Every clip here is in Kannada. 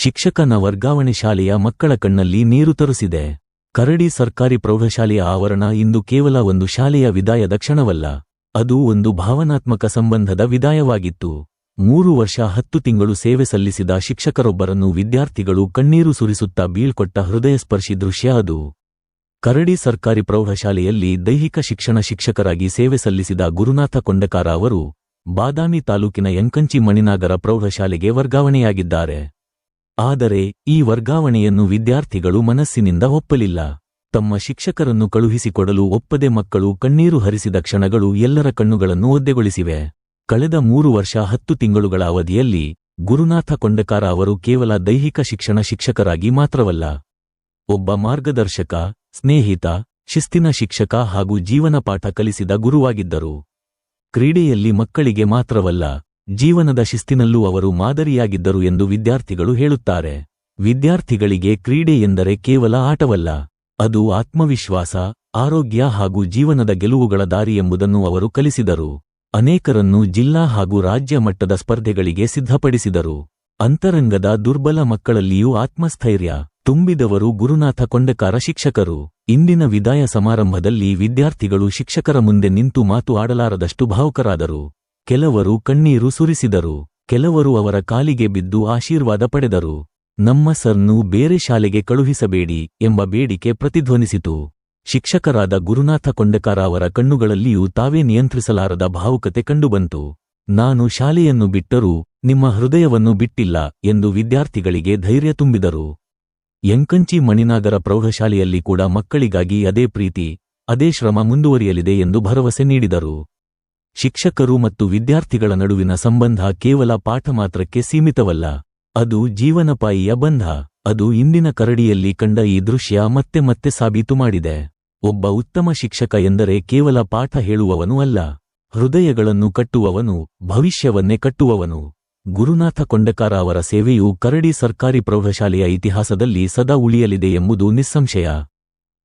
ಶಿಕ್ಷಕನ ವರ್ಗಾವಣೆ ಶಾಲೆಯ ಮಕ್ಕಳ ಕಣ್ಣಲ್ಲಿ ನೀರು ತರಿಸಿದೆ. ಕರಡಿ ಸರ್ಕಾರಿ ಪ್ರೌಢಶಾಲೆಯ ಆವರಣ ಇಂದು ಕೇವಲ ಒಂದು ಶಾಲೆಯ ವಿದಾಯದ ಕ್ಷಣವಲ್ಲ, ಅದು ಒಂದು ಭಾವನಾತ್ಮಕ ಸಂಬಂಧದ ವಿದಾಯವಾಗಿತ್ತು. 3 ವರ್ಷ 10 ತಿಂಗಳು ಸೇವೆ ಸಲ್ಲಿಸಿದ ಶಿಕ್ಷಕರೊಬ್ಬರನ್ನು ವಿದ್ಯಾರ್ಥಿಗಳು ಕಣ್ಣೀರು ಸುರಿಸುತ್ತಾ ಬೀಳ್ಕೊಟ್ಟ ಹೃದಯಸ್ಪರ್ಶಿ ದೃಶ್ಯ ಅದು. ಕರಡಿ ಸರ್ಕಾರಿ ಪ್ರೌಢಶಾಲೆಯಲ್ಲಿ ದೈಹಿಕ ಶಿಕ್ಷಣ ಶಿಕ್ಷಕರಾಗಿ ಸೇವೆ ಸಲ್ಲಿಸಿದ ಗುರುನಾಥ ಕೊಂಡಕಾರ ಅವರು ಬಾದಾಮಿ ತಾಲೂಕಿನ ಯಂಕಂಚಿ ಮಣಿನಾಗರ ಪ್ರೌಢಶಾಲೆಗೆ ವರ್ಗಾವಣೆಯಾಗಿದ್ದಾರೆ. ಆದರೆ ಈ ವರ್ಗಾವಣೆಯನ್ನು ವಿದ್ಯಾರ್ಥಿಗಳು ಮನಸ್ಸಿನಿಂದ ಒಪ್ಪಲಿಲ್ಲ. ತಮ್ಮ ಶಿಕ್ಷಕರನ್ನು ಕಳುಹಿಸಿಕೊಡಲು ಒಪ್ಪದೆ ಮಕ್ಕಳು ಕಣ್ಣೀರು ಹರಿಸಿದ ಕ್ಷಣಗಳು ಎಲ್ಲರ ಕಣ್ಣುಗಳನ್ನು ಒದ್ದೆಗೊಳಿಸಿವೆ. ಕಳೆದ 3 ವರ್ಷ 10 ತಿಂಗಳುಗಳ ಅವಧಿಯಲ್ಲಿ ಗುರುನಾಥ ಕೊಂಡಕಾರ ಅವರು ಕೇವಲ ದೈಹಿಕ ಶಿಕ್ಷಣ ಶಿಕ್ಷಕರಾಗಿ ಮಾತ್ರವಲ್ಲ, ಒಬ್ಬ ಮಾರ್ಗದರ್ಶಕ, ಸ್ನೇಹಿತ, ಶಿಸ್ತಿನ ಶಿಕ್ಷಕ ಹಾಗೂ ಜೀವನ ಪಾಠ ಕಲಿಸಿದ ಗುರುವಾಗಿದ್ದರು. ಕ್ರೀಡೆಯಲ್ಲಿ ಮಕ್ಕಳಿಗೆ ಮಾತ್ರವಲ್ಲ, ಜೀವನದ ಶಿಸ್ತಿನಲ್ಲೂ ಅವರು ಮಾದರಿಯಾಗಿದ್ದರು ಎಂದು ವಿದ್ಯಾರ್ಥಿಗಳು ಹೇಳುತ್ತಾರೆ. ವಿದ್ಯಾರ್ಥಿಗಳಿಗೆ ಕ್ರೀಡೆ ಎಂದರೆ ಕೇವಲ ಆಟವಲ್ಲ, ಅದು ಆತ್ಮವಿಶ್ವಾಸ, ಆರೋಗ್ಯ ಹಾಗೂ ಜೀವನದ ಗೆಲುವುಗಳ ದಾರಿ ಎಂಬುದನ್ನು ಅವರು ಕಲಿಸಿದರು. ಅನೇಕರನ್ನು ಜಿಲ್ಲಾ ಹಾಗೂ ರಾಜ್ಯ ಮಟ್ಟದ ಸ್ಪರ್ಧೆಗಳಿಗೆ ಸಿದ್ಧಪಡಿಸಿದರು. ಅಂತರಂಗದ ದುರ್ಬಲ ಮಕ್ಕಳಲ್ಲಿಯೂ ಆತ್ಮಸ್ಥೈರ್ಯ ತುಂಬಿದವರು ಗುರುನಾಥ ಕೊಂಡಕಾರ ಶಿಕ್ಷಕರು. ಇಂದಿನ ವಿದಾಯ ಸಮಾರಂಭದಲ್ಲಿ ವಿದ್ಯಾರ್ಥಿಗಳು ಶಿಕ್ಷಕರ ಮುಂದೆ ನಿಂತು ಮಾತು ಆಡಲಾರದಷ್ಟು ಭಾವುಕರಾದರು. ಕೆಲವರು ಕಣ್ಣೀರು ಸುರಿಸಿದರು, ಕೆಲವರು ಅವರ ಕಾಲಿಗೆ ಬಿದ್ದು ಆಶೀರ್ವಾದ ಪಡೆದರು. ನಮ್ಮ ಸರ್ನು ಬೇರೆ ಶಾಲೆಗೆ ಕಳುಹಿಸಬೇಡಿ ಎಂಬ ಬೇಡಿಕೆ ಪ್ರತಿಧ್ವನಿಸಿತು. ಶಿಕ್ಷಕರಾದ ಗುರುನಾಥ ಕೊಂಡಕಾರ ಅವರ ಕಣ್ಣುಗಳಲ್ಲಿಯೂ ತಾವೇ ನಿಯಂತ್ರಿಸಲಾರದ ಭಾವುಕತೆ ಕಂಡುಬಂತು. ನಾನು ಶಾಲೆಯನ್ನು ಬಿಟ್ಟರೂ ನಿಮ್ಮ ಹೃದಯವನ್ನು ಬಿಟ್ಟಿಲ್ಲ ಎಂದು ವಿದ್ಯಾರ್ಥಿಗಳಿಗೆ ಧೈರ್ಯ ತುಂಬಿದರು. ಯಂಕಂಚಿ ಮಣಿನಾಗರ ಪ್ರೌಢಶಾಲೆಯಲ್ಲಿ ಕೂಡ ಮಕ್ಕಳಿಗಾಗಿ ಅದೇ ಪ್ರೀತಿ, ಅದೇ ಶ್ರಮ ಮುಂದುವರಿಯಲಿದೆ ಎಂದು ಭರವಸೆ ನೀಡಿದರು. ಶಿಕ್ಷಕರು ಮತ್ತು ವಿದ್ಯಾರ್ಥಿಗಳ ನಡುವಿನ ಸಂಬಂಧ ಕೇವಲ ಪಾಠ ಮಾತ್ರಕ್ಕೆ ಸೀಮಿತವಲ್ಲ, ಅದು ಜೀವನಪಾಯಿಯ ಬಂಧ. ಅದು ಇಂದಿನ ಕರಡಿಯಲ್ಲಿ ಕಂಡ ಈ ದೃಶ್ಯ ಮತ್ತೆ ಮತ್ತೆ ಸಾಬೀತು ಮಾಡಿದೆ. ಒಬ್ಬ ಉತ್ತಮ ಶಿಕ್ಷಕ ಎಂದರೆ ಕೇವಲ ಪಾಠ ಹೇಳುವವನು ಅಲ್ಲ, ಹೃದಯಗಳನ್ನು ಕಟ್ಟುವವನು, ಭವಿಷ್ಯವನ್ನೇ ಕಟ್ಟುವವನು. ಗುರುನಾಥ ಕೊಂಡಕಾರ ಅವರ ಸೇವೆಯು ಕರಡಿ ಸರ್ಕಾರಿ ಪ್ರೌಢಶಾಲೆಯ ಇತಿಹಾಸದಲ್ಲಿ ಸದಾ ಉಳಿಯಲಿದೆ ಎಂಬುದು ನಿಸ್ಸಂಶಯ.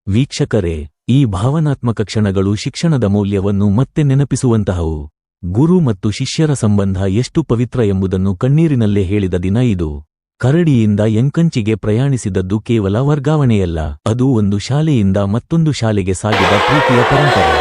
ವೀಕ್ಷಕರೇ, ಈ ಭಾವನಾತ್ಮಕ ಕ್ಷಣಗಳು ಶಿಕ್ಷಣದ ಮೌಲ್ಯವನ್ನು ಮತ್ತೆ ನೆನಪಿಸುವಂತಹವು. ಗುರು ಮತ್ತು ಶಿಷ್ಯರ ಸಂಬಂಧ ಎಷ್ಟು ಪವಿತ್ರ ಎಂಬುದನ್ನು ಕಣ್ಣೀರಿನಲ್ಲೇ ಹೇಳಿದ ದಿನ ಇದು. ಕರಡಿಯಿಂದ ಯಂಕಂಚಿಗೆ ಪ್ರಯಾಣಿಸಿದದ್ದು ಕೇವಲ ವರ್ಗಾವಣೆಯಲ್ಲ, ಅದು ಒಂದು ಶಾಲೆಯಿಂದ ಮತ್ತೊಂದು ಶಾಲೆಗೆ ಸಾಗಿದ ಪ್ರೀತಿಯ ಪರಂಪರೆ.